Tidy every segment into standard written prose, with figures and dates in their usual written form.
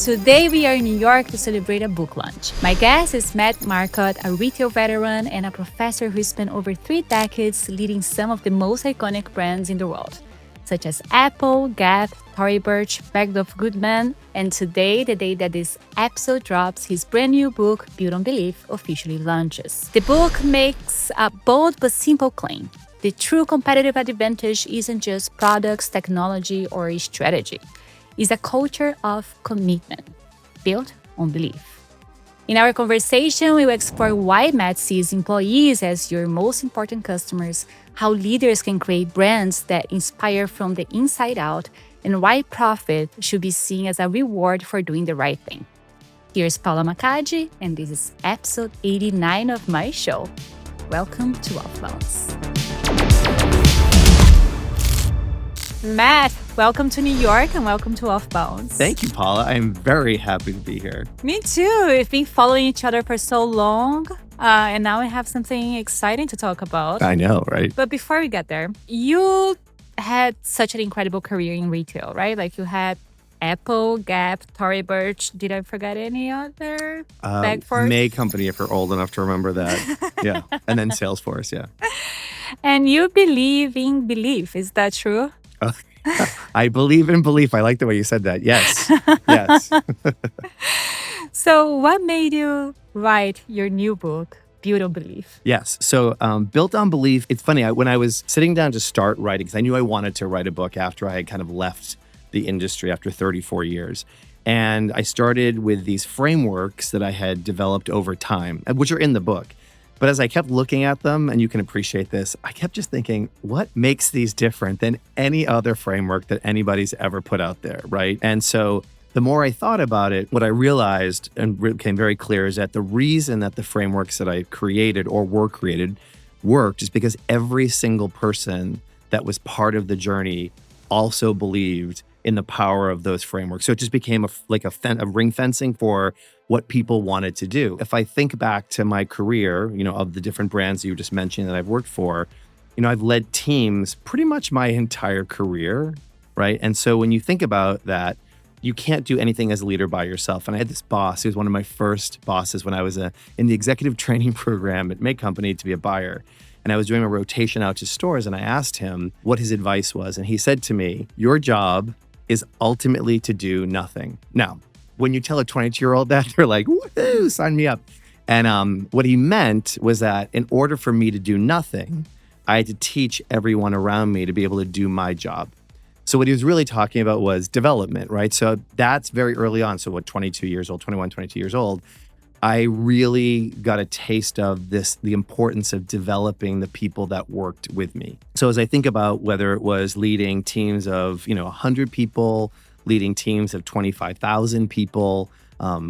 Today we are in New York to celebrate a book launch. My guest is Matt Marcotte, a retail veteran and a professor who spent over 3 decades leading some of the most iconic brands in the world, such as Apple, Gap, Tori Burch, Bergdorf Goodman, and today, the day that this episode drops, his brand new book, Built on Belief, officially launches. The book makes a bold but simple claim. The true competitive advantage isn't just products, technology, or a strategy. It's a culture of commitment, built on belief. In our conversation, we will explore why Matt sees employees as your most important customers, how leaders can create brands that inspire from the inside out, and why profit should be seen as a reward for doing the right thing. Here's Paula Macaggi, and this is episode 89 of my show. Welcome to OFFBounds. Matt, welcome to New York and welcome to OFFBounds. Thank you, Paula. I am very happy to be here. Me too. We've been following each other for so long, and now we have something exciting to talk about. I know, right? But before we get there, you had such an incredible career in retail, right? Like you had Apple, Gap, Tori Burch. Did I forget any other? May Company, if you're old enough to remember that. Yeah. And then Salesforce, yeah. And you believe in belief. Is that true? I believe in belief. I like the way you said that. Yes. Yes. So what made you write your new book, Built on Belief? Yes. So Built on Belief, it's funny. When I was sitting down to start writing, because I knew I wanted to write a book after I had kind of left the industry after 34 years. And I started with these frameworks that I had developed over time, which are in the book. But as I kept looking at them, and you can appreciate this, I kept just thinking, what makes these different than any other framework that anybody's ever put out there, right? And so the more I thought about it, what I realized and became very clear is that the reason that the frameworks that I created or were created worked is because every single person that was part of the journey also believed in the power of those frameworks. So it just became a ring fencing for what people wanted to do. If I think back to my career, of the different brands you just mentioned that I've worked for, I've led teams pretty much my entire career, right? And so when you think about that, you can't do anything as a leader by yourself. And I had this boss, who was one of my first bosses when I was in the executive training program at May Company to be a buyer. And I was doing a rotation out to stores, and I asked him what his advice was. And he said to me, your job is ultimately to do nothing. Now, when you tell a 22-year-old that, they're like, woohoo, sign me up. And what he meant was that in order for me to do nothing, I had to teach everyone around me to be able to do my job. So what he was really talking about was development, right? So that's very early on. So 22 years old, 21, 22 years old, I really got a taste of the importance of developing the people that worked with me. So as I think about whether it was leading teams of 100 people, leading teams of 25,000 people,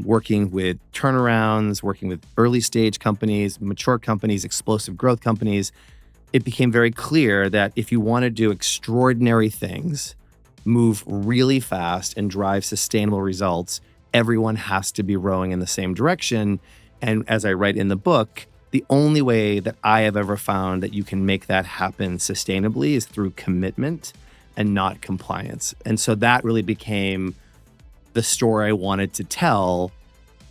working with turnarounds, working with early stage companies, mature companies, explosive growth companies, it became very clear that if you want to do extraordinary things, move really fast, and drive sustainable results, everyone has to be rowing in the same direction. And as I write in the book, the only way that I have ever found that you can make that happen sustainably is through commitment and not compliance. And so that really became the story I wanted to tell.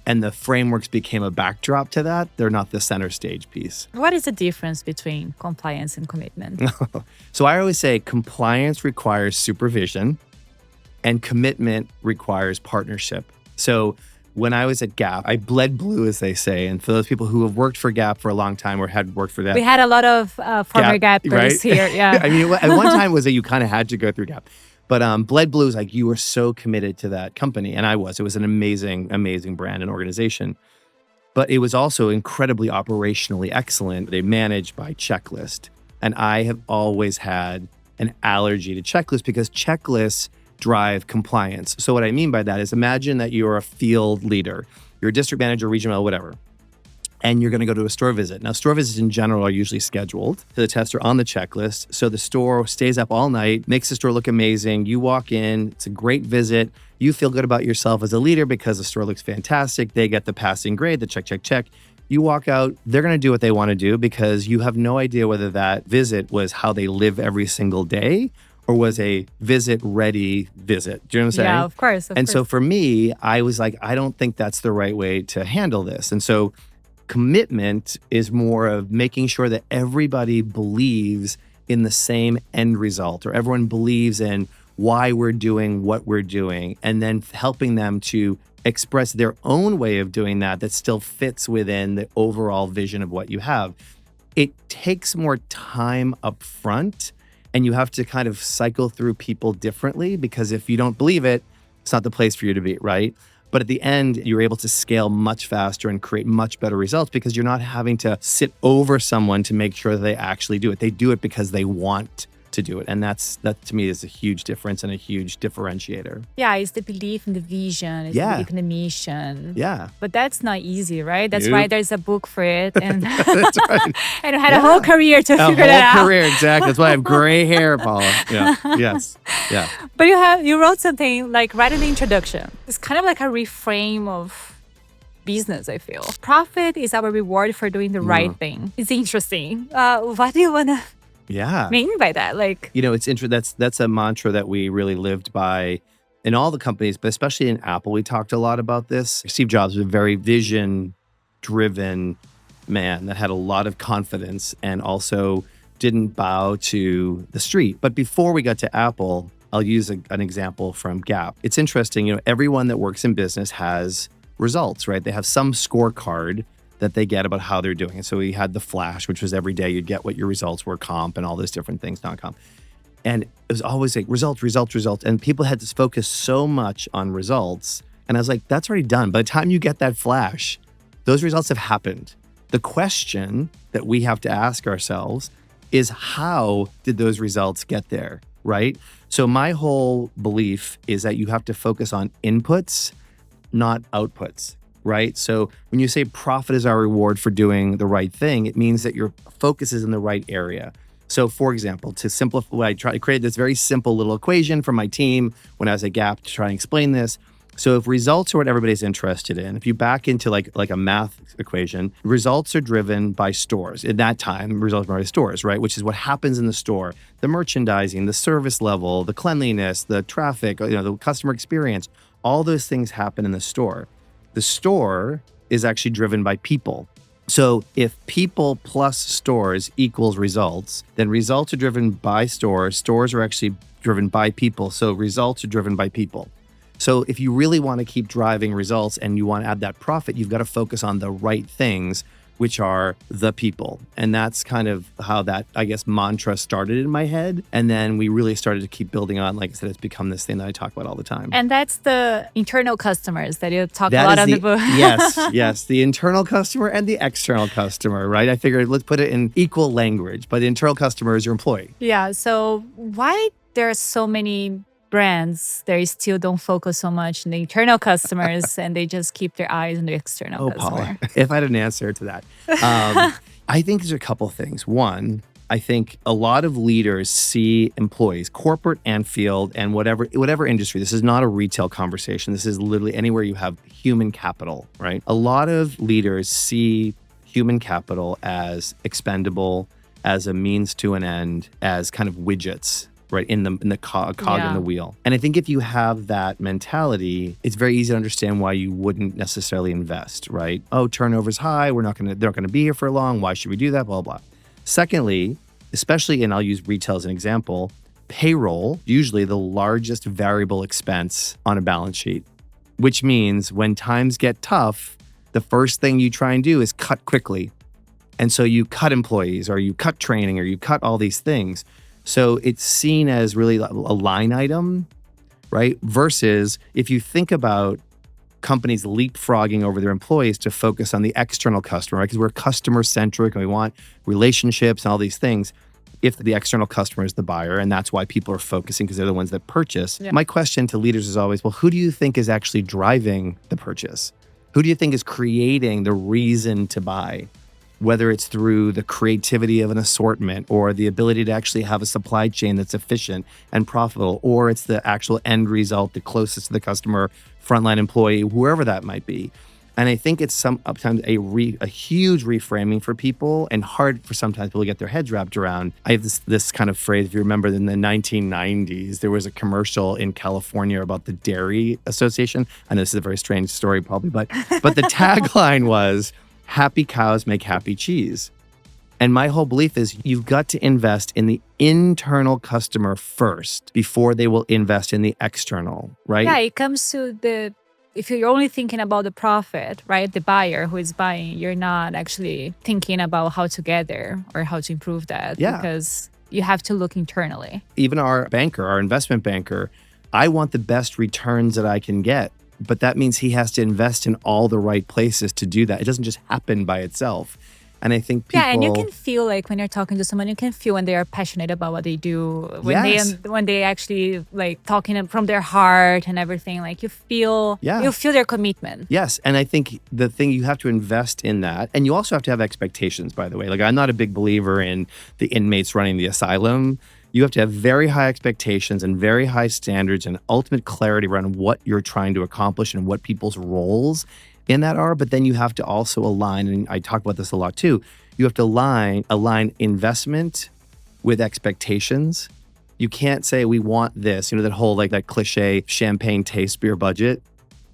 And the frameworks became a backdrop to that. They're not the center stage piece. What is the difference between compliance and commitment? So I always say compliance requires supervision and commitment requires partnership. So when I was at Gap, I bled blue, as they say. And for those people who have worked for Gap for a long time or had worked for that. We had a lot of former Gappers right? here, yeah. I mean, at one time was that you kind of had to go through Gap. But bled blue is like you were so committed to that company. And I was. It was an amazing, amazing brand and organization. But it was also incredibly operationally excellent. They managed by checklist. And I have always had an allergy to checklists because checklists drive compliance. So what I mean by that is imagine that you're a field leader, you're a district manager, regional, whatever, and you're going to go to a store visit. Now, store visits in general are usually scheduled to the tester on the checklist. So the store stays up all night, makes the store look amazing. You walk in, it's a great visit. You feel good about yourself as a leader because the store looks fantastic. They get the passing grade, the check, check, check. You walk out, they're going to do what they want to do because you have no idea whether that visit was how they live every single day or was a visit-ready visit? Do you know what I'm saying? Yeah, of course. And so for me, I was like, I don't think that's the right way to handle this. And so commitment is more of making sure that everybody believes in the same end result, or everyone believes in why we're doing what we're doing, and then helping them to express their own way of doing that still fits within the overall vision of what you have. It takes more time up front, and you have to kind of cycle through people differently, because if you don't believe it, it's not the place for you to be, right? But at the end, you're able to scale much faster and create much better results because you're not having to sit over someone to make sure that they actually do it. They do it because they want to do it. And that to me is a huge difference and a huge differentiator. Yeah, it's the belief in the vision, it's the belief in the mission. Yeah. But that's not easy, right? That's why there's a book for it. And that's right. And I had a whole career to figure that out. A whole career, exactly. That's why I have gray hair, Paula. Yeah. Yes. Yeah. But you wrote something like right in the introduction. It's kind of like a reframe of business, I feel. Profit is our reward for doing the right thing. It's interesting. What do you want to mean by that? Like, it's interesting. That's a mantra that we really lived by in all the companies, but especially in Apple. We talked a lot about this. Steve Jobs was a very vision-driven man that had a lot of confidence and also didn't bow to the street. But before we got to Apple, I'll use an example from Gap. It's interesting, everyone that works in business has results, right? They have some scorecard that they get about how they're doing. And so we had the flash, which was every day you'd get what your results were, comp and all those different things, non-comp. And it was always like results. And people had to focus so much on results. And I was like, that's already done. By the time you get that flash, those results have happened. The question that we have to ask ourselves is, how did those results get there, right? So my whole belief is that you have to focus on inputs, not outputs. Right? So when you say profit is our reward for doing the right thing, it means that your focus is in the right area. So for example, to simplify, I created this very simple little equation for my team when I was at Gap to try and explain this. So if results are what everybody's interested in, if you back into like a math equation, results are driven by stores. In that time, results are by stores, right? Which is what happens in the store. The merchandising, the service level, the cleanliness, the traffic, the customer experience, all those things happen in the store. The store is actually driven by people. So if people plus stores equals results, then results are driven by stores. Stores are actually driven by people. So results are driven by people. So if you really want to keep driving results and you want to add that profit, you've got to focus on the right things, which are the people. And that's kind of how that, I guess, mantra started in my head. And then we really started to keep building on. Like I said, it's become this thing that I talk about all the time. And that's the internal customers that you talk a lot on the book. Yes. The internal customer and the external customer, right? I figured let's put it in equal language. But the internal customer is your employee. Yeah. So why there are so many brands, they still don't focus so much on the internal customers and they just keep their eyes on the external customer? Paula, if I had an answer to that, I think there's a couple things. One, I think a lot of leaders see employees, corporate and field and whatever industry. This is not a retail conversation. This is literally anywhere you have human capital, right? A lot of leaders see human capital as expendable, as a means to an end, as kind of widgets, right, in the cog in the wheel. And I think if you have that mentality, it's very easy to understand why you wouldn't necessarily invest, right? Oh, turnover's high. They're not going to be here for long. Why should we do that? Blah, blah. Secondly, especially, and I'll use retail as an example, payroll, usually the largest variable expense on a balance sheet, which means when times get tough, the first thing you try and do is cut quickly. And so you cut employees or you cut training or you cut all these things. So it's seen as really a line item, right? Versus if you think about companies leapfrogging over their employees to focus on the external customer, right? Because we're customer centric and we want relationships and all these things. If the external customer is the buyer, and that's why people are focusing because they're the ones that purchase. Yeah. My question to leaders is always, well, who do you think is actually driving the purchase? Who do you think is creating the reason to buy? Whether it's through the creativity of an assortment or the ability to actually have a supply chain that's efficient and profitable, or it's the actual end result, the closest to the customer, frontline employee, whoever that might be. And I think it's sometimes a huge reframing for people and hard for sometimes people to get their heads wrapped around. I have this kind of phrase, if you remember in the 1990s, there was a commercial in California about the Dairy Association. I know this is a very strange story probably, but the tagline was, happy cows make happy cheese. And my whole belief is you've got to invest in the internal customer first before they will invest in the external, right? Yeah, it comes to if you're only thinking about the profit, right? The buyer who is buying, you're not actually thinking about how to get there or how to improve that because you have to look internally. Even our investment banker, I want the best returns that I can get. But that means he has to invest in all the right places to do that. It doesn't just happen by itself. And I think people... Yeah, and you can feel like when you're talking to someone, you can feel when they are passionate about what they do. When they actually like talking from their heart and everything, like you feel their commitment. Yes, and I think the thing you have to invest in that, and you also have to have expectations, by the way. Like I'm not a big believer in the inmates running the asylum. You have to have very high expectations and very high standards and ultimate clarity around what you're trying to accomplish and what people's roles in that are, but then you have to also align, and I talk about this a lot too, you have to align investment with expectations. You can't say we want this, that whole like that cliche champagne taste beer budget,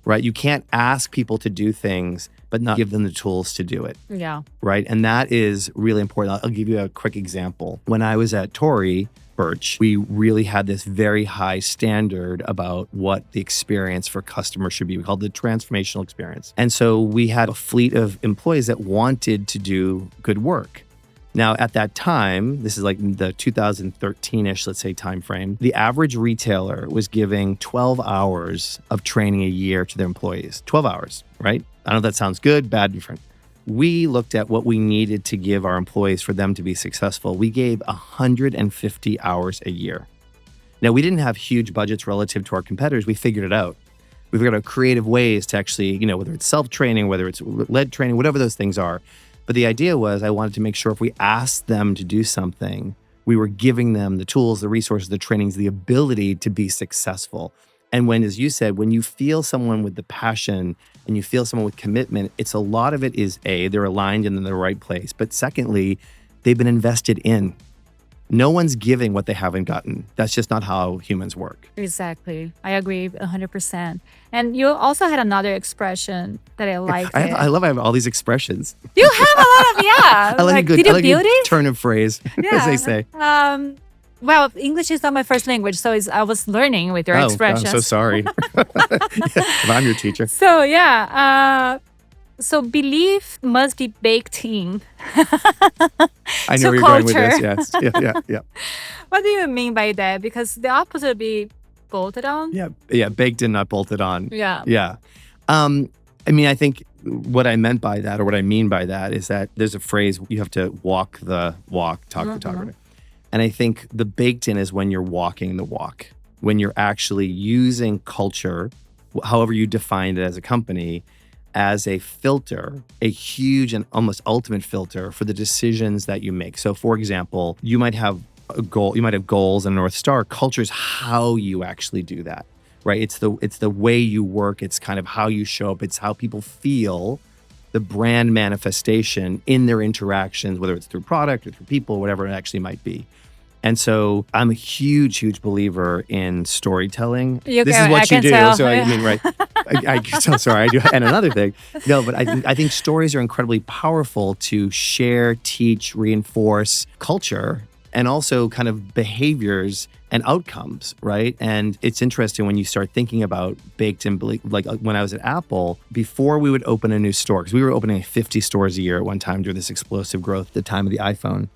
right? You can't ask people to do things but not give them the tools to do it. Yeah. Right? And that is really important. I'll give you a quick example. When I was at Tori Burch, we really had this very high standard about what the experience for customers should be. We called it the transformational experience. And so we had a fleet of employees that wanted to do good work. Now, at that time, this is like the 2013-ish, let's say, timeframe, the average retailer was giving 12 hours of training a year to their employees. 12 hours, right? I don't know if that sounds good, bad, different. We looked at what we needed to give our employees for them to be successful. We gave 150 hours a year. Now, we didn't have huge budgets relative to our competitors. We figured it out. We figured out creative ways to actually, whether it's self-training, whether it's lead training, whatever those things are. But the idea was I wanted to make sure if we asked them to do something, we were giving them the tools, the resources, the trainings, the ability to be successful. And when, as you said, when you feel someone with the passion and you feel someone with commitment, it's a lot of it is A, they're aligned and in the right place. But secondly, they've been invested in. No one's giving what they haven't gotten. That's just not how humans work. Exactly. I agree 100%. And you also had another expression that I liked. I love I have all these expressions. You have a lot of, yeah. I like did you build it? Turn of phrase, as they say. Well, English is not my first language, so I was learning with your expressions. I'm so sorry. If I'm your teacher. So, yeah. So belief must be baked in. I know where you're going with this. Yes. Yeah. What do you mean by that? Because the opposite would be bolted on. Yeah. Baked in, not bolted on. Yeah. I think what I meant by that, or what I mean by that, is that there's a phrase, you have to walk the walk, talk the talk. And I think the baked in is when you're walking the walk, when you're actually using culture, however you define it as a company, as a filter, a huge and almost ultimate filter for the decisions that you make. So for example, you might have a goal, you might have goals and a North Star. Culture is how you actually do that, right? It's the way you work. It's kind of how you show up. It's how people feel, the brand manifestation in their interactions, whether it's through product or through people, whatever it actually might be. And so I'm a huge, huge believer in storytelling. This is what you do. Tell. So I mean, right. So sorry, I do. And another thing. No, but I think stories are incredibly powerful to share, teach, reinforce culture, and also kind of behaviors and outcomes, right? And it's interesting when you start thinking about baked in, like when I was at Apple, before we would open a new store, because we were opening 50 stores a year at one time during this explosive growth at the time of the iPhone.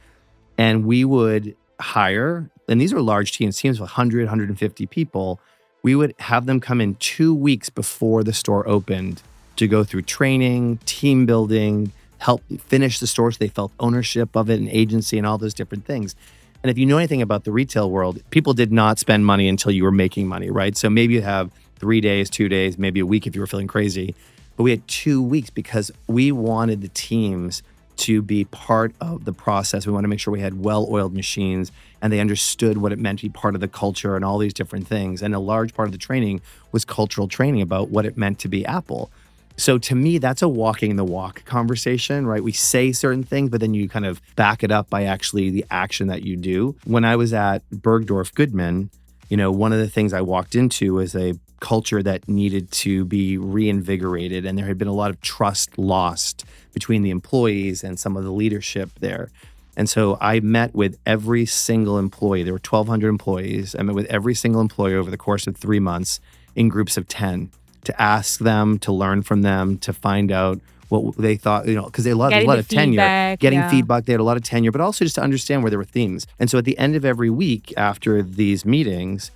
And we would hire, and these are large teams of 100, 150 people. We would have them come in 2 weeks before the store opened to go through training, team building, help finish the store so they felt ownership of it and agency and all those different things. And if you know anything about the retail world, people did not spend money until you were making money, right? So maybe you have 3 days, 2 days, maybe a week if you were feeling crazy. But we had 2 weeks because we wanted the teams to be part of the process. We want to make sure we had well-oiled machines and they understood what it meant to be part of the culture and all these different things. And a large part of the training was cultural training about what it meant to be Apple. So to me, that's a walking the walk conversation, right? We say certain things, but then you kind of back it up by actually the action that you do. When I was at Bergdorf Goodman, one of the things I walked into was a culture that needed to be reinvigorated. And there had been a lot of trust lost between the employees and some of the leadership there. And so I met with every single employee. There were 1,200 employees. I met with every single employee over the course of 3 months in groups of 10 to ask them, to learn from them, to find out what they thought, because they had a lot of tenure, getting feedback. They had a lot of tenure, but also just to understand where there were themes. And so at the end of every week after these meetings,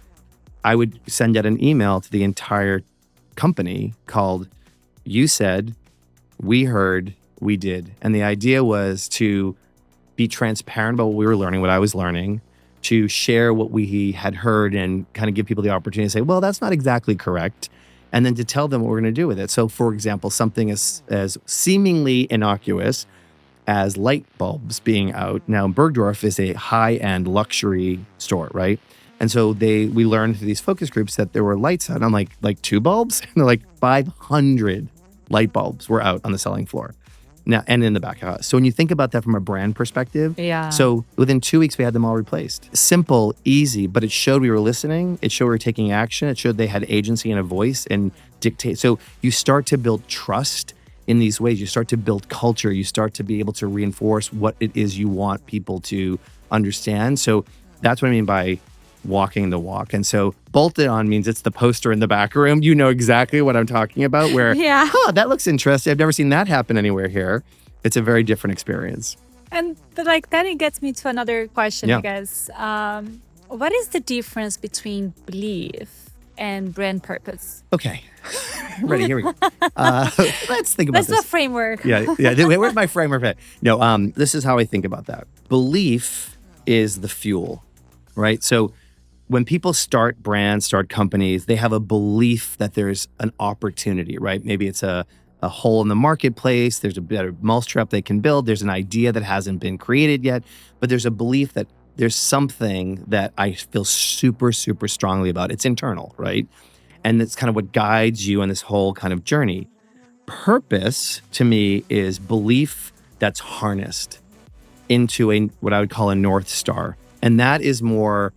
I would send out an email to the entire company called, "You said, we heard, we did." And the idea was to be transparent about what we were learning, what I was learning, to share what we had heard and kind of give people the opportunity to say, well, that's not exactly correct. And then to tell them what we're going to do with it. So for example, something as seemingly innocuous as light bulbs being out. Now, Bergdorf is a high-end luxury store, right? And so we learned through these focus groups that there were lights out. And I'm like 2 bulbs? And they're like 500 light bulbs were out on the selling floor. Now, and in the back of the house. So when you think about that from a brand perspective, so within 2 weeks, we had them all replaced. Simple, easy, but it showed we were listening. It showed we were taking action. It showed they had agency and a voice and dictate. So you start to build trust in these ways. You start to build culture. You start to be able to reinforce what it is you want people to understand. So that's what I mean by walking the walk. And so bolted on means it's the poster in the back room. You know exactly what I'm talking about where, that looks interesting. I've never seen that happen anywhere here. It's a very different experience. And then it gets me to another question, I guess. What is the difference between belief and brand purpose? Okay. Ready, here we go. Let's think about this. That's the framework. Yeah. Where's my framework? No, this is how I think about that. Belief is the fuel, right? So when people start brands, start companies, they have a belief that there's an opportunity, right? Maybe it's a hole in the marketplace. There's a better mousetrap they can build. There's an idea that hasn't been created yet, but there's a belief that there's something that I feel super, super strongly about. It's internal, right? And it's kind of what guides you on this whole kind of journey. Purpose, to me, is belief that's harnessed into what I would call a North Star. And that is more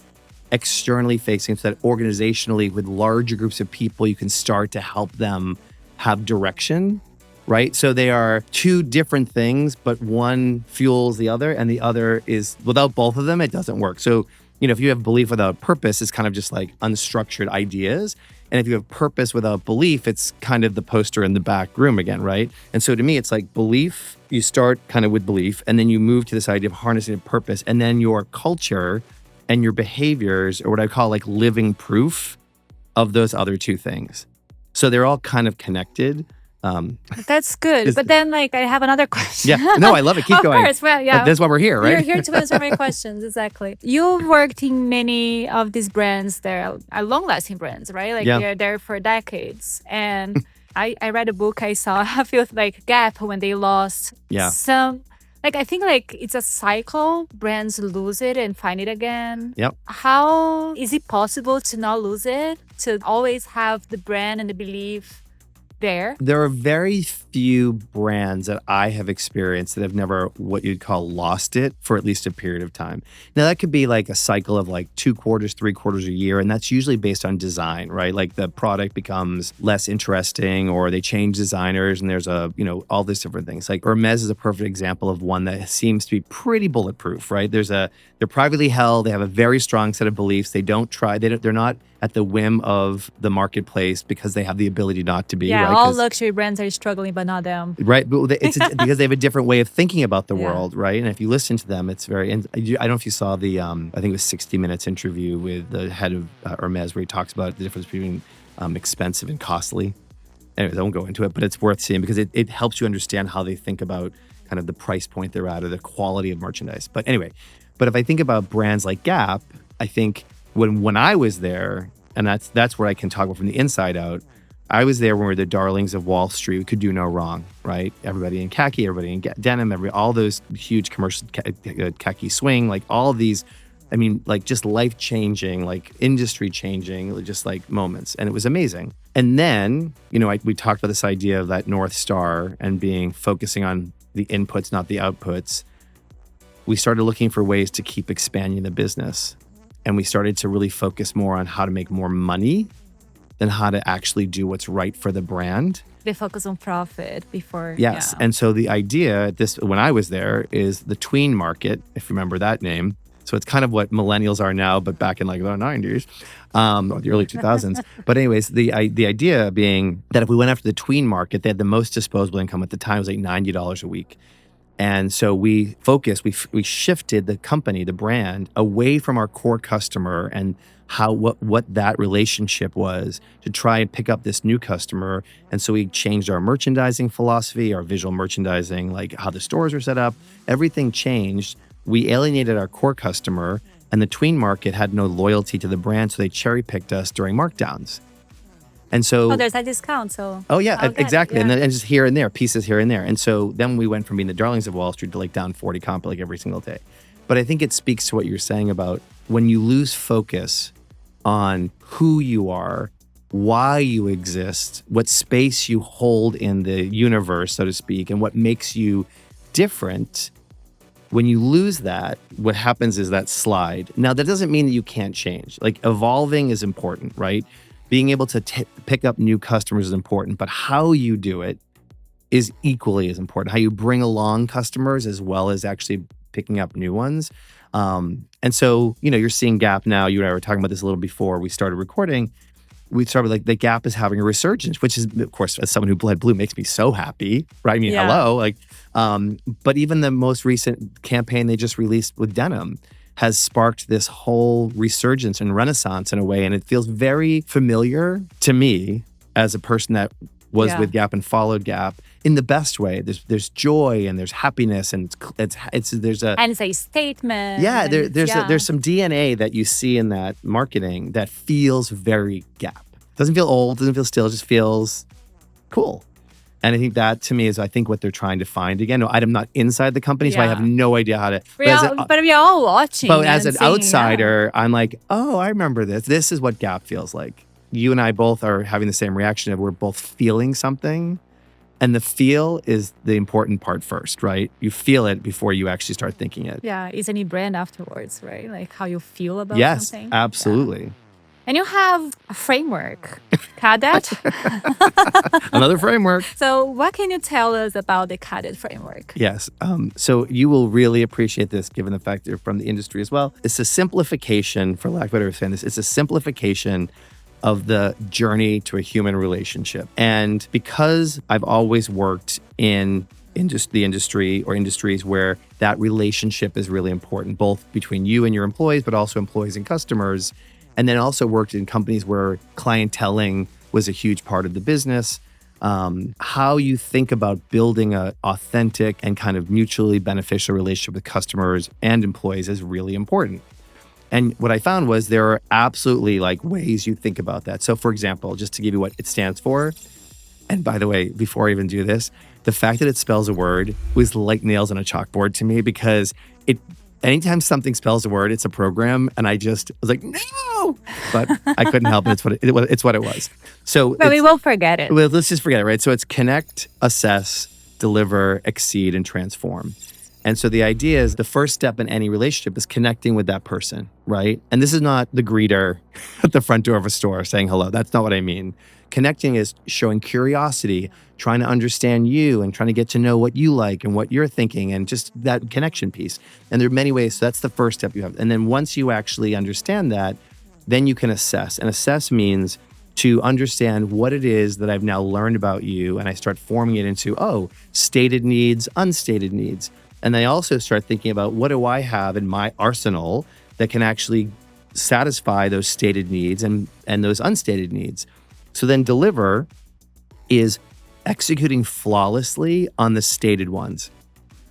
externally facing, so that organizationally with larger groups of people, you can start to help them have direction, right? So they are 2 different things, but one fuels the other and the other is, without both of them, it doesn't work. So, if you have belief without purpose, it's kind of just like unstructured ideas. And if you have purpose without belief, it's kind of the poster in the back room again, right? And so to me, it's like belief, you start kind of with belief, and then you move to this idea of harnessing a purpose, and then your culture and your behaviors are what I call like living proof of those other 2 things. So they're all kind of connected. That's good. But then I have another question. Yeah. No, I love it. Keep going. Of course. Well, yeah. That's why we're here, right? You're here to answer my questions. Exactly. You've worked in many of these brands. They're long-lasting brands, right? They're there for decades. And I read a book I saw, I feel like Gap, when they lost some... I think it's a cycle. Brands lose it and find it again. Yep. How is it possible to not lose it? To always have the brand and the belief there? There are very few brands that I have experienced that have never what you'd call lost it for at least a period of time. Now, that could be like a cycle of 2 quarters, 3 quarters a year, and that's usually based on design, right? Like the product becomes less interesting or they change designers and there's all these different things. Like Hermes is a perfect example of one that seems to be pretty bulletproof, right? They're privately held. They have a very strong set of beliefs. They're not at the whim of the marketplace because they have the ability not to be. Yeah, right? all luxury brands are struggling, but not them. Right, but it's because they have a different way of thinking about the world, right? And if you listen to them, it's very. And I don't know if you saw the, I think it was 60 Minutes interview with the head of Hermes, where he talks about the difference between expensive and costly. Anyways, I won't go into it, but it's worth seeing because it helps you understand how they think about kind of the price point they're at or the quality of merchandise. But anyway, if I think about brands like Gap, I think when I was there, and that's where I can talk about from the inside out, I was there when we were the darlings of Wall Street. We could do no wrong, right? Everybody in khaki, everybody in denim, all those huge commercial khaki swing, all of these I mean, like just life-changing, like industry-changing, just like moments. And it was amazing. And then, we talked about this idea of that North Star and focusing on the inputs, not the outputs. We started looking for ways to keep expanding the business. And we started to really focus more on how to make more money than how to actually do what's right for the brand. They focus on profit before. Yes. Yeah. And so the idea when I was there is the tween market, if you remember that name. So it's kind of what millennials are now, but back in like the 90s, or the early 2000s. But anyways, the idea being that if we went after the tween market, they had the most disposable income at the time. It was like $90 a week. And so we focused, we shifted the company, the brand, away from our core customer and what that relationship was to try and pick up this new customer. And so we changed our merchandising philosophy, our visual merchandising, like how the stores are set up. Everything changed. We alienated our core customer, and the tween market had no loyalty to the brand, so they cherry-picked us during markdowns. And so, there's that discount. So exactly, yeah. and just here and there, pieces here and there. And so then we went from being the darlings of Wall Street to like down 40 comp like every single day. But I think it speaks to what you're saying about when you lose focus on who you are, why you exist, what space you hold in the universe, so to speak, and what makes you different. When you lose that, what happens is that slide. Now, that doesn't mean that you can't change. Like evolving is important, right? Being able to pick up new customers is important, but how you do it is equally as important. How you bring along customers as well as actually picking up new ones. And so, you're seeing Gap now. You and I were talking about this a little before we started recording. We started like the Gap is having a resurgence, which is, of course, as someone who bled blue, makes me so happy, right? I mean, hello. But even the most recent campaign they just released with denim has sparked this whole resurgence and renaissance in a way. And it feels very familiar to me as a person that was with Gap and followed Gap in the best way. There's joy and there's happiness and there's a statement. Yeah, there's some DNA that you see in that marketing that feels very Gap. Doesn't feel old, doesn't feel still, just feels cool. And I think that to me is what they're trying to find. Again, I'm not inside the company, so I have no idea how to. But we are all watching. But as an outsider, I'm like, oh, I remember this. This is what Gap feels like. You and I both are having the same reaction of we're both feeling something. And the feel is the important part first, right? You feel it before you actually start thinking it. Yeah, it's any brand afterwards, right? Like how you feel about something. Yes, absolutely. Yeah. And you have a framework, CADET. Another framework. So what can you tell us about the CADET framework? Yes. So you will really appreciate this given the fact that you're from the industry as well. It's a simplification, for lack of a better saying this, it's a simplification of the journey to a human relationship. And because I've always worked in the industry or industries where that relationship is really important, both between you and your employees, but also employees and customers, and then also worked in companies where clienteling was a huge part of the business, how you think about building an authentic and kind of mutually beneficial relationship with customers and employees is really important. And what I found was there are absolutely like ways you think about that. So for example, just to give you what it stands for, and by the way, before I even do this, the fact that it spells a word was like nails on a chalkboard to me because anytime something spells a word, it's a program. And I was like, no, but I couldn't help it. It's what it was. So but we won't forget it. Well, let's just forget it, right? So it's connect, assess, deliver, exceed, and transform. And so the idea is the first step in any relationship is connecting with that person, right? And this is not the greeter at the front door of a store saying hello. That's not what I mean. Connecting is showing curiosity, trying to understand you and trying to get to know what you like and what you're thinking and just that connection piece. And there are many ways. So that's the first step you have. And then once you actually understand that, then you can assess. And assess means to understand what it is that I've now learned about you. And I start forming it into, stated needs, unstated needs. And I also start thinking about what do I have in my arsenal that can actually satisfy those stated needs and those unstated needs. So then deliver is executing flawlessly on the stated ones.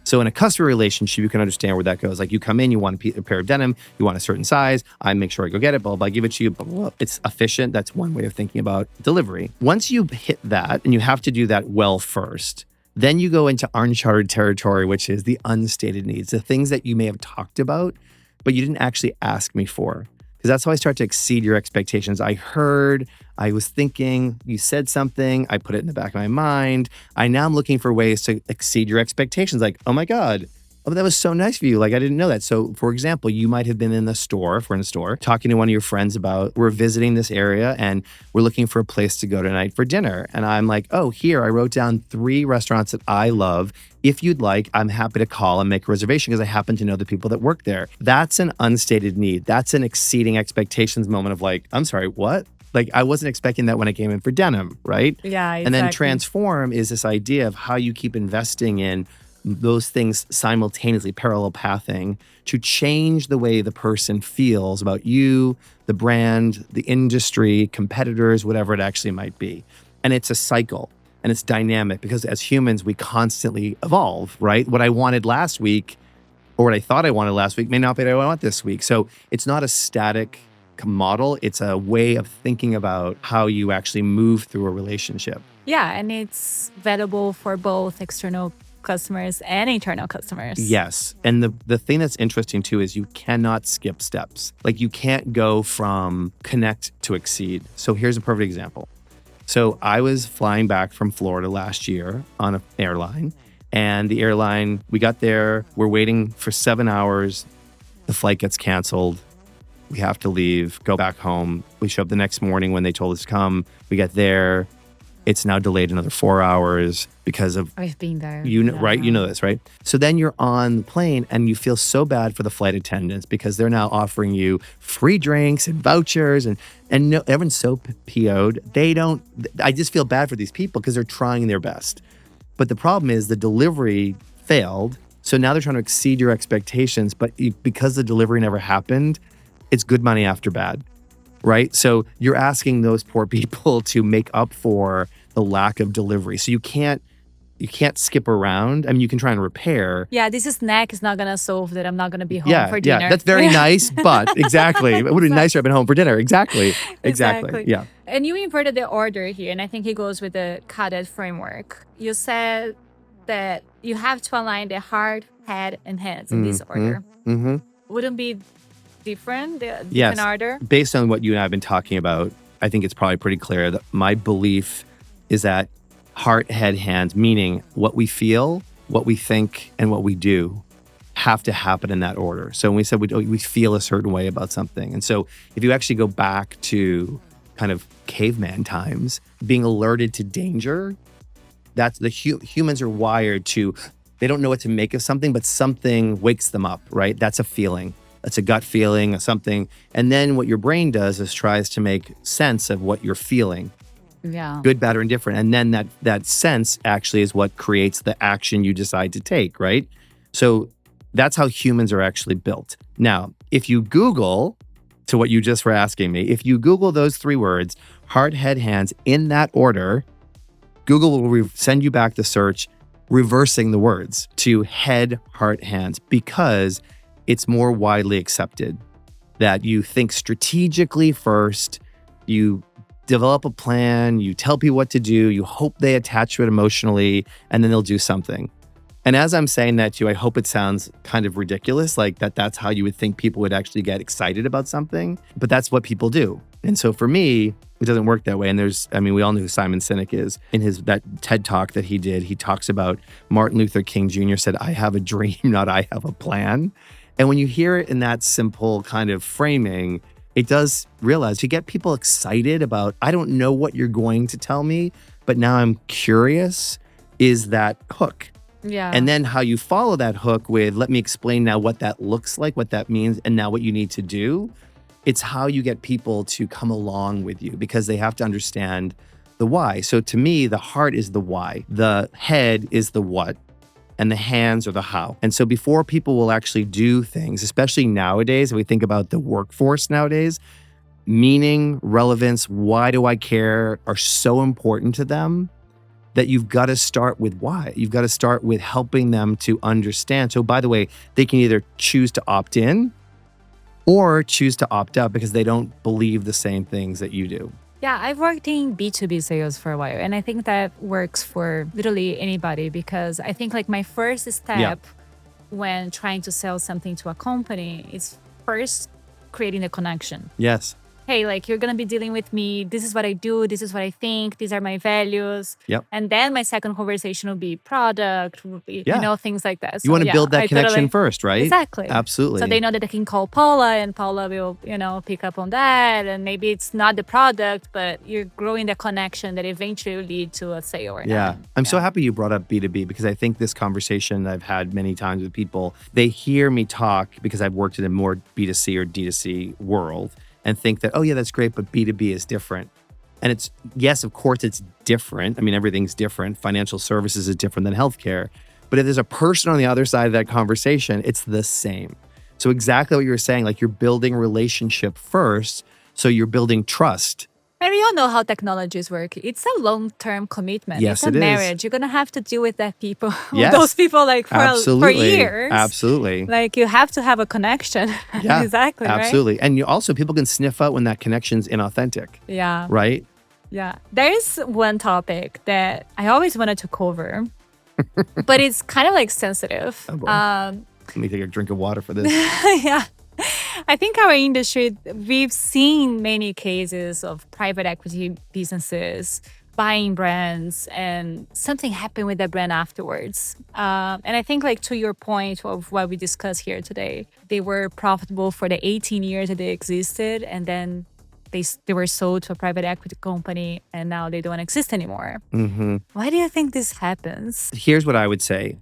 So in a customer relationship, you can understand where that goes. Like you come in, you want a pair of denim, you want a certain size, I make sure I go get it, blah, blah, give it to you, blah, blah, blah. It's efficient. That's one way of thinking about delivery. Once you hit that, and you have to do that well first, then you go into uncharted territory, which is the unstated needs, the things that you may have talked about, but you didn't actually ask me for. Because that's how I start to exceed your expectations. I heard, I was thinking, you said something, I put it in the back of my mind. Now I'm looking for ways to exceed your expectations. Like, oh my God, oh, that was so nice of you. Like, I didn't know that. So for example, you might have been in the store, if we're in a store, talking to one of your friends about, we're visiting this area and we're looking for a place to go tonight for dinner. And I'm like, oh, here, I wrote down 3 restaurants that I love. If you'd like, I'm happy to call and make a reservation because I happen to know the people that work there. That's an unstated need. That's an exceeding expectations moment of like, I'm sorry, what? Like, I wasn't expecting that when I came in for denim, right? Yeah, exactly. And then transform is this idea of how you keep investing in those things simultaneously, parallel pathing, to change the way the person feels about you, the brand, the industry, competitors, whatever it actually might be. And it's a cycle and it's dynamic because as humans, we constantly evolve, right? What I wanted last week or what I thought I wanted last week may not be what I want this week. So it's not a static model. It's a way of thinking about how you actually move through a relationship. Yeah, and it's valuable for both external customers and internal customers. Yes. And the thing that's interesting too is you cannot skip steps. Like you can't go from connect to exceed. So here's a perfect example. So I was flying back from Florida last year on an airline, and the airline, we got there, we're waiting for 7 hours. The flight gets canceled. We have to leave, go back home. We show up the next morning when they told us to come. We get there. It's now delayed another 4 hours because of... I've been there. Right? You know this, right? So then you're on the plane and you feel so bad for the flight attendants because they're now offering you free drinks and vouchers and no, everyone's so PO'd. I just feel bad for these people because they're trying their best. But the problem is the delivery failed. So now they're trying to exceed your expectations. But because the delivery never happened, it's good money after bad. Right? So you're asking those poor people to make up for the lack of delivery. So you can't skip around. I mean, you can try and repair. Yeah, this snack is not going to solve that I'm not going to be home for dinner. Yeah, that's very nice, but exactly. It would have been nicer if I'd been home for dinner. Exactly. Yeah. And you inverted the order here, and I think it goes with the CADET framework. You said that you have to align the heart, head, and hands in this order. Mm-hmm. Wouldn't be different order? Based on what you and I have been talking about, I think it's probably pretty clear that my belief is that heart, head, hands, meaning what we feel, what we think, and what we do have to happen in that order. So when we said we feel a certain way about something. And so if you actually go back to kind of caveman times, being alerted to danger, that's the humans are wired to, they don't know what to make of something, but something wakes them up, right? That's a feeling. That's a gut feeling or something. And then what your brain does is tries to make sense of what you're feeling. Yeah. Good, bad, or indifferent. And then that sense actually is what creates the action you decide to take, right? So that's how humans are actually built. Now, if you Google, to what you just were asking me, if you Google those 3 words, heart, head, hands, in that order, Google will send you back the search reversing the words to head, heart, hands, because it's more widely accepted that you think strategically first, you develop a plan, you tell people what to do, you hope they attach to it emotionally, and then they'll do something. And as I'm saying that to you, I hope it sounds kind of ridiculous, like that's how you would think people would actually get excited about something, but that's what people do. And so for me, it doesn't work that way. And we all know who Simon Sinek is. In that TED Talk that he did, he talks about Martin Luther King Jr. said, "I have a dream, not I have a plan." And when you hear it in that simple kind of framing, it does realize to get people excited about, I don't know what you're going to tell me, but now I'm curious, is that hook. Yeah. And then how you follow that hook with, let me explain now what that looks like, what that means, and now what you need to do. It's how you get people to come along with you because they have to understand the why. So to me, the heart is the why. The head is the what. And the hands are the how. And so before people will actually do things, especially nowadays, if we think about the workforce nowadays, meaning, relevance, why do I care are so important to them that you've got to start with why. You've got to start with helping them to understand. So by the way, they can either choose to opt in or choose to opt out because they don't believe the same things that you do. Yeah, I've worked in B2B sales for a while, and I think that works for literally anybody because I think like my first step when trying to sell something to a company is first creating the connection. Yes. Hey, like you're going to be dealing with me. This is what I do. This is what I think. These are my values. Yep. And then my second conversation will be product, will be, things like that. You want to build that connection first, right? Exactly. Absolutely. So they know that they can call Paula and Paula will, pick up on that. And maybe it's not the product, but you're growing the connection that eventually will lead to a sale. I'm so happy you brought up B2B because I think this conversation I've had many times with people, they hear me talk because I've worked in a more B2C or D2C world and think that, oh yeah, that's great, but B2B is different. And it's, yes, of course it's different. I mean, everything's different. Financial services is different than healthcare. But if there's a person on the other side of that conversation, it's the same. So exactly what you were saying, like you're building relationship first, so you're building trust. And we all know how technologies work. It's a long-term commitment. Yes, it's a it marriage. is. You're going to have to deal with that people, Yes. those people like for years. Absolutely. Like you have to have a connection. Yeah, exactly. absolutely. Right? And you also, people can sniff out when that connection's inauthentic. Yeah. Right? Yeah. There is one topic that I always wanted to cover, but it's kind of like sensitive. Oh boy. Let me take a drink of water for this. Yeah. I think our industry, we've seen many cases of private equity businesses buying brands and something happened with that brand afterwards. And I think like to your point of what we discussed here today, they were profitable for the 18 years that they existed and then they were sold to a private equity company and now they don't exist anymore. Mm-hmm. Why do you think this happens? Here's what I would say.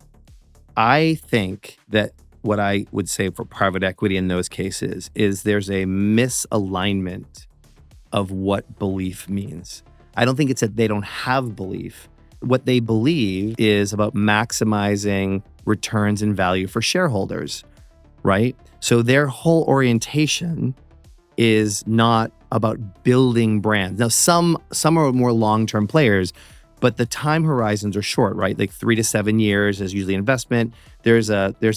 I think that what I would say for private equity in those cases is there's a misalignment of what belief means. I don't think it's that they don't have belief. What they believe is about maximizing returns and value for shareholders, right? So their whole orientation is not about building brands. Now, some are more long-term players, but the time horizons are short, right? Like 3 to 7 years is usually investment. There's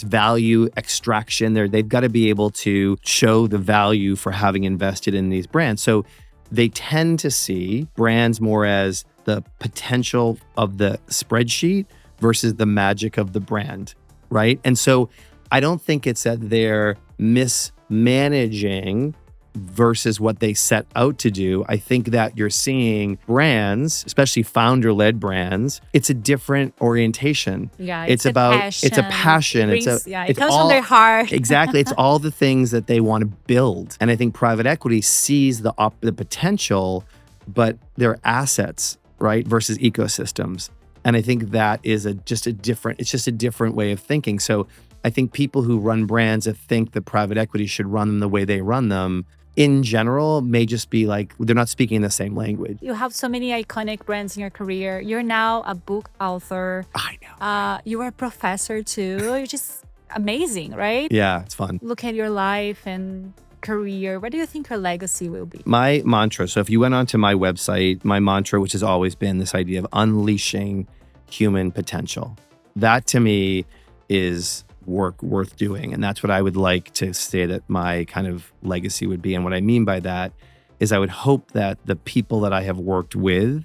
value extraction there. They've got to be able to show the value for having invested in these brands. So they tend to see brands more as the potential of the spreadsheet versus the magic of the brand, right? And so I don't think it's that they're mismanaging versus what they set out to do. I think that you're seeing brands, especially founder-led brands, it's a different orientation. Yeah, it's a passion. It comes from their heart. Exactly. It's all the things that they want to build. And I think private equity sees the potential, but their assets, right, versus ecosystems. And I think that is just a different way of thinking. So I think people who run brands that think that private equity should run them the way they run them, in general, may just be like, they're not speaking the same language. You have so many iconic brands in your career. You're now a book author. I know. You were a professor too. You're just amazing, right? Yeah, it's fun. Look at your life and career. What do you think your legacy will be? My mantra, so if you went onto my website, my mantra, which has always been this idea of unleashing human potential. That to me is work worth doing. And that's what I would like to say that my kind of legacy would be. And what I mean by that is I would hope that the people that I have worked with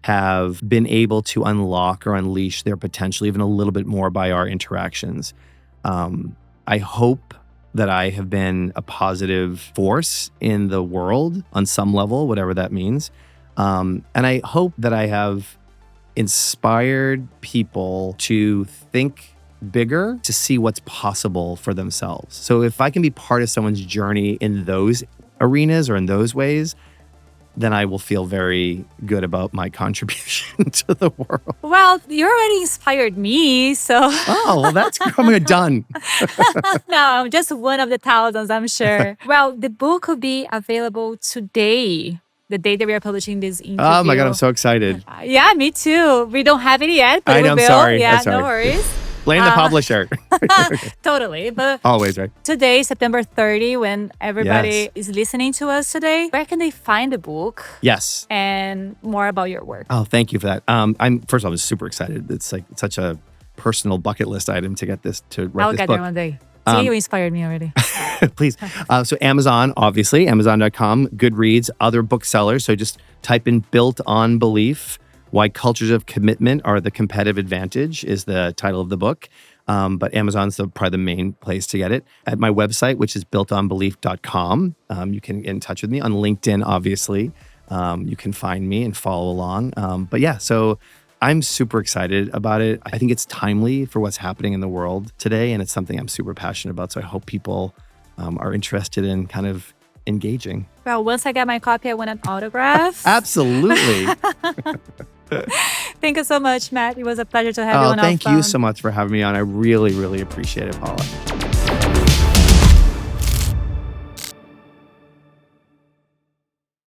have been able to unlock or unleash their potential even a little bit more by our interactions. I hope that I have been a positive force in the world on some level, whatever that means. And I hope that I have inspired people to think bigger, to see what's possible for themselves. So if I can be part of someone's journey in those arenas or in those ways, then I will feel very good about my contribution to the world. Well, you already inspired me, so... Oh, well, that's done. No, I'm just one of the thousands, I'm sure. Well, the book will be available today, the day that we are publishing this interview. Oh my God, I'm so excited. Yeah, me too. We don't have it yet, but we will. I'm sorry. Yeah, I'm sorry. no worries. Blame the publisher. Totally. But always, right? Today, September 30, when everybody is listening to us today, where can they find the book? Yes. And more about your work? Oh, thank you for that. First of all, I'm super excited. It's like such a personal bucket list item to get this, to write I'll this get book. there one day. See, you inspired me already. Please. So Amazon, obviously, Amazon.com, Goodreads, other booksellers. So just type in Built on Belief. Why Cultures of Commitment Are the Competitive Advantage is the title of the book. But Amazon's probably the main place to get it. At my website, which is builtonbelief.com, you can get in touch with me on LinkedIn, obviously. You can find me and follow along. But yeah, so I'm super excited about it. I think it's timely for what's happening in the world today, and it's something I'm super passionate about. So I hope people are interested in kind of engaging. Well, once I get my copy, I want an autograph. Absolutely. Thank you so much, Matt. It was a pleasure to have you on Thank you OFFBounds. so much for having me on. I really, really appreciate it, Paula.